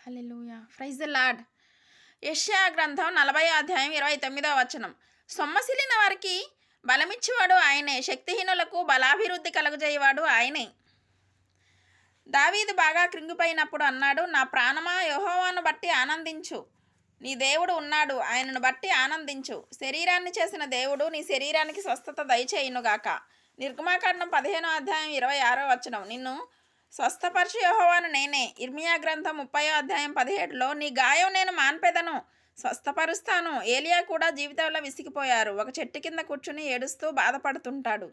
Hallelujah. Praise the lord. యెషయా గ్రంథం 40 అధ్యాయం 29వ వచనం. సొమ్మసిలిన వారికి బలమిచ్చేవాడు ఆయనే, శక్తిహీనులకు బలాభివృద్ధి కలుగజేయవాడు ఆయనే. దావీదు బాగా కృంగిపోయినప్పుడు అన్నాడు, నా ప్రాణమా యెహోవాను బట్టి ఆనందించు. నీ దేవుడు ఉన్నాడు, ఆయనను బట్టి ఆనందించు. శరీరాన్ని చేసిన దేవుడు నీ శరీరానికి స్వస్థత దయచేయునుగాక. నిర్గమాకాండం 15వ అధ్యాయం 26వ వచనం. నిన్ను స్వస్థపరచు యెహోవాను నేనే. ఇర్మియా గ్రంథం 30వ అధ్యాయం 17లో నీ గాయం నేను మాన్పెదను, స్వస్థపరుస్తాను. ఏలియా కూడా జీవితంలో విసిగిపోయారు. ఒక చెట్టు కింద కూర్చుని ఏడుస్తూ బాధపడుతుంటాడు.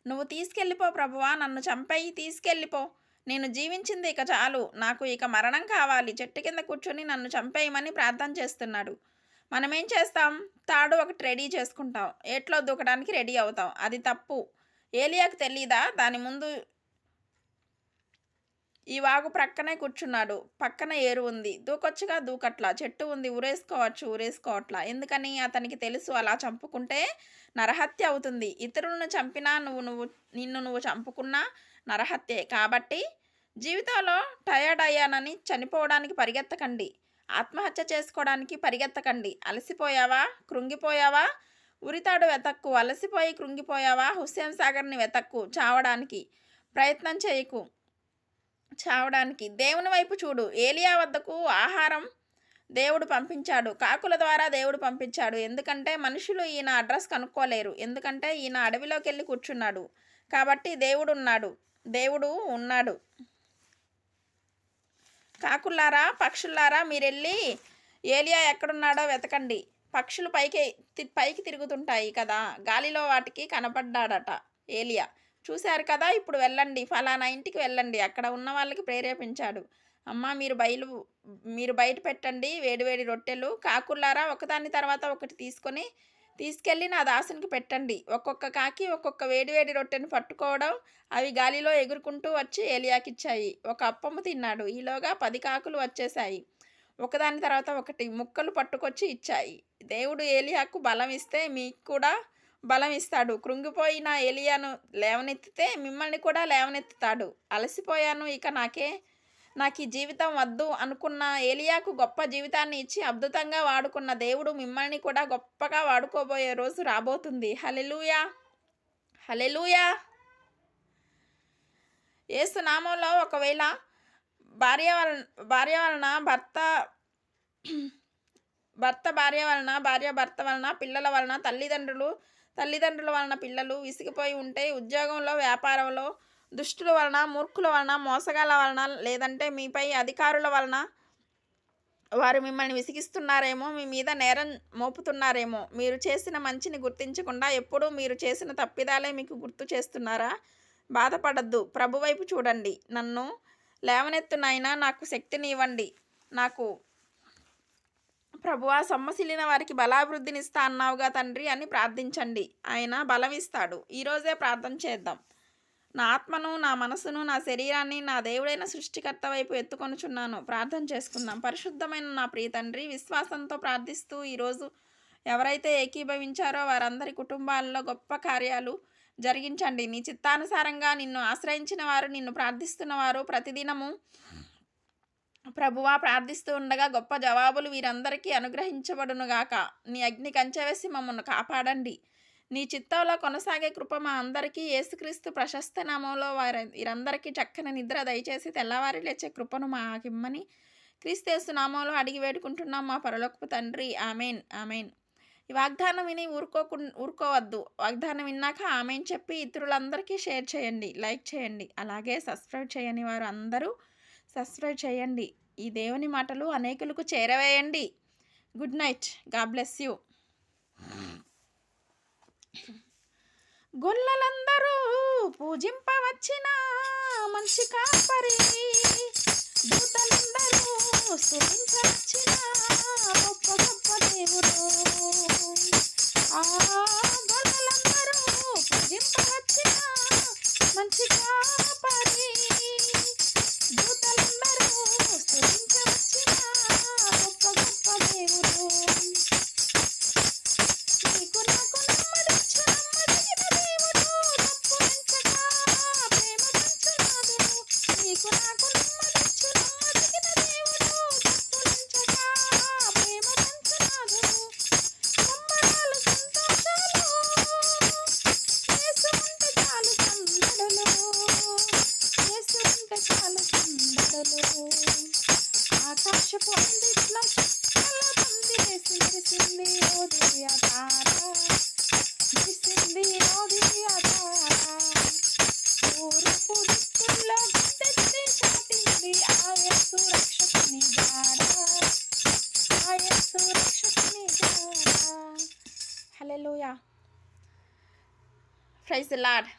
నువ్వు తీసుకెళ్ళిపో ప్రభువా, నన్ను చంపేయి, తీసుకెళ్ళిపో. నేను జీవించింది ఇక చాలు, నాకు ఇక మరణం కావాలి. చెట్టు కింద కూర్చొని నన్ను చంపేయమని ప్రార్థన చేస్తున్నాడు. మనం ఏం చేస్తాం? తాడు ఒకటి రెడీ చేసుకుంటాం, ఏట్లో దూకడానికి రెడీ అవుతాం. అది తప్పు. ఏలియాకు తెలీదా? దాని ముందు ఈ వాగు ప్రక్కనే కూర్చున్నాడు, పక్కన ఏరు ఉంది, దూకొచ్చుగా దూకట్లా. చెట్టు ఉంది, ఊరేసుకోవట్లా. ఎందుకని? అతనికి తెలుసు అలా చంపుకుంటే నరహత్య అవుతుంది. ఇతరులను చంపినా నిన్ను చంపుకున్నా నరహత్యే. కాబట్టి జీవితంలో టయర్డ్ అయ్యానని చనిపోవడానికి పరిగెత్తకండి, ఆత్మహత్య చేసుకోవడానికి పరిగెత్తకండి. అలసిపోయావా? కృంగిపోయావా? ఉరితాడు వెతక్కు. అలసిపోయి కృంగిపోయావా? హుస్సేన్ సాగర్ని వెతక్కు. చావడానికి ప్రయత్నం చేయకు. చావడానికి దేవుని వైపు చూడు. ఏలియా వద్దకు ఆహారం దేవుడు పంపించాడు, కాకుల ద్వారా దేవుడు పంపించాడు. ఎందుకంటే మనుషులు ఈయన అడ్రస్ కనుక్కోలేరు. ఎందుకంటే ఈయన అడవిలోకి వెళ్ళి కూర్చున్నాడు. కాబట్టి దేవుడు ఉన్నాడు. కాకుల్లారా, పక్షుల్లారా, మీరెళ్ళి ఏలియా ఎక్కడున్నాడో వెతకండి. పక్షులు పైకి తిరుగుతుంటాయి కదా, గాలిలో వాటికి కనపడ్డాడట ఏలియా. చూశారు కదా, ఇప్పుడు వెళ్ళండి, ఫలానా ఇంటికి వెళ్ళండి, అక్కడ ఉన్న వాళ్ళకి ప్రేరేపించాడు. అమ్మ మీరు బయట పెట్టండి వేడివేడి రొట్టెలు. కాకుల్లారా, ఒకదాని తర్వాత ఒకటి తీసుకెళ్ళి నా దాసునికి పెట్టండి. ఒక్కొక్క కాకి ఒక్కొక్క వేడివేడి రొట్టెను పట్టుకోవడం, అవి గాలిలో ఎగురుకుంటూ వచ్చి ఏలియాకిచ్చాయి. ఒక అప్పము తిన్నాడు. ఈలోగా 10 కాకులు వచ్చేశాయి, ఒకదాని తర్వాత ఒకటి ముక్కలు పట్టుకొచ్చి ఇచ్చాయి. దేవుడు ఏలియాకు బలం ఇస్తే మీకు కూడా బలం ఇస్తాడు. కృంగిపోయిన ఏలియాను లేవనెత్తితే మిమ్మల్ని కూడా లేవనెత్తుతాడు. అలసిపోయాను, ఇక నాకు ఈ జీవితం వద్దు అనుకున్న ఏలియాకు గొప్ప జీవితాన్ని ఇచ్చి అద్భుతంగా వాడుకున్న దేవుడు మిమ్మల్ని కూడా గొప్పగా వాడుకోబోయే రోజు రాబోతుంది. హల్లెలూయా, హల్లెలూయా. యేసు నామంలో ఒకవేళ భార్య వలన భార్య భర్త వలన, పిల్లల వలన, తల్లిదండ్రుల వలన పిల్లలు విసిగిపోయి ఉంటే, ఉద్యోగంలో, వ్యాపారంలో దుష్టుల వలన, మూర్ఖుల వలన, మోసగాళ్ళ వలన, లేదంటే మీపై అధికారుల వలన వారు మిమ్మల్ని విసిగిస్తున్నారేమో, మీ మీద నేరం మోపుతున్నారేమో. మీరు చేసిన మంచిని గుర్తించకుండా ఎప్పుడూ మీరు చేసిన తప్పిదాలే మీకు గుర్తు చేస్తున్నారా? బాధపడద్దు, ప్రభు వైపు చూడండి. నన్ను లేవనెత్తునైనా, నాకు శక్తిని ఇవ్వండి. నాకు ప్రభువా, సొమ్మసిల్లిన వారికి బలాభివృద్ధినిస్తా అన్నావుగా తండ్రి అని ప్రార్థించండి. ఆయన బలం ఇస్తాడు. ఈరోజే ప్రార్థన చేద్దాం. నా ఆత్మను, నా మనసును, నా శరీరాన్ని నా దేవుడైన సృష్టికర్త వైపు ఎత్తుకొనుచున్నాను. ప్రార్థన చేసుకుందాం. పరిశుద్ధమైన నా ప్రియ తండ్రి, విశ్వాసంతో ప్రార్థిస్తూ ఈరోజు ఎవరైతే ఏకీభవించారో వారందరి కుటుంబాల్లో గొప్ప కార్యాలు జరిగించండి. నీ చిత్తానుసారంగా నిన్ను ఆశ్రయించిన వారు, నిన్ను ప్రార్థిస్తున్న వారు ప్రతిదినము ప్రభువా ప్రార్థిస్తూ ఉండగా గొప్ప జవాబులు వీరందరికీ అనుగ్రహించబడునుగాక. నీ అగ్ని కంచెవేసి మమ్మల్ని కాపాడండి. నీ చిత్తంలో కొనసాగే కృప మా అందరికీ యేసుక్రీస్తు ప్రశస్త నామంలో వీరందరికీ చక్కని నిద్ర దయచేసి తెల్లవారి లేచే కృపను మాకిమ్మని క్రీస్తు యేసు నామంలో అడిగి వేడుకుంటున్నాం మా పరలోకపు తండ్రి. Amen, amen. ఈ వాగ్దానం విని ఊరుకోవద్దు. వాగ్దానం విన్నాక ఆమెన్ చెప్పి ఇతరులందరికీ షేర్ చేయండి, లైక్ చేయండి. అలాగే సబ్స్క్రైబ్ చేయని వారు అందరూ సబ్స్క్రైబ్ చేయండి. ఈ దేవుని మాటలు అనేకులకు చేరవేయండి. Good night. God bless you. గొల్లలందరూ పూజింపవచ్చిన మంచి కాపరి, దూతలందరూ స్తుతించవచ్చిన గొప్ప గొప్ప దేవుడు. గొల్లలందరూ పూజింపవచ్చిన మంచి కాపరి, దూతలందరూ స్తుతించవచ్చిన గొప్ప గొప్ప దేవుడు. నీకు నాకు నమ్మదగిన దేవుడు, తప్పు వెంచక ప్రేమ పంచునాడు. నీకు నాకు నమ్మదగిన దివ్య తార మెరిసింది ఓ దివ్య తార తూర్పు దిక్కుల్లో గుర్తెత్తి చాటింది ఆ యేసు రక్షకుని జాడ ఆ యేసు రక్షకుని జాడ. హల్లెలూయా. Praise the lord.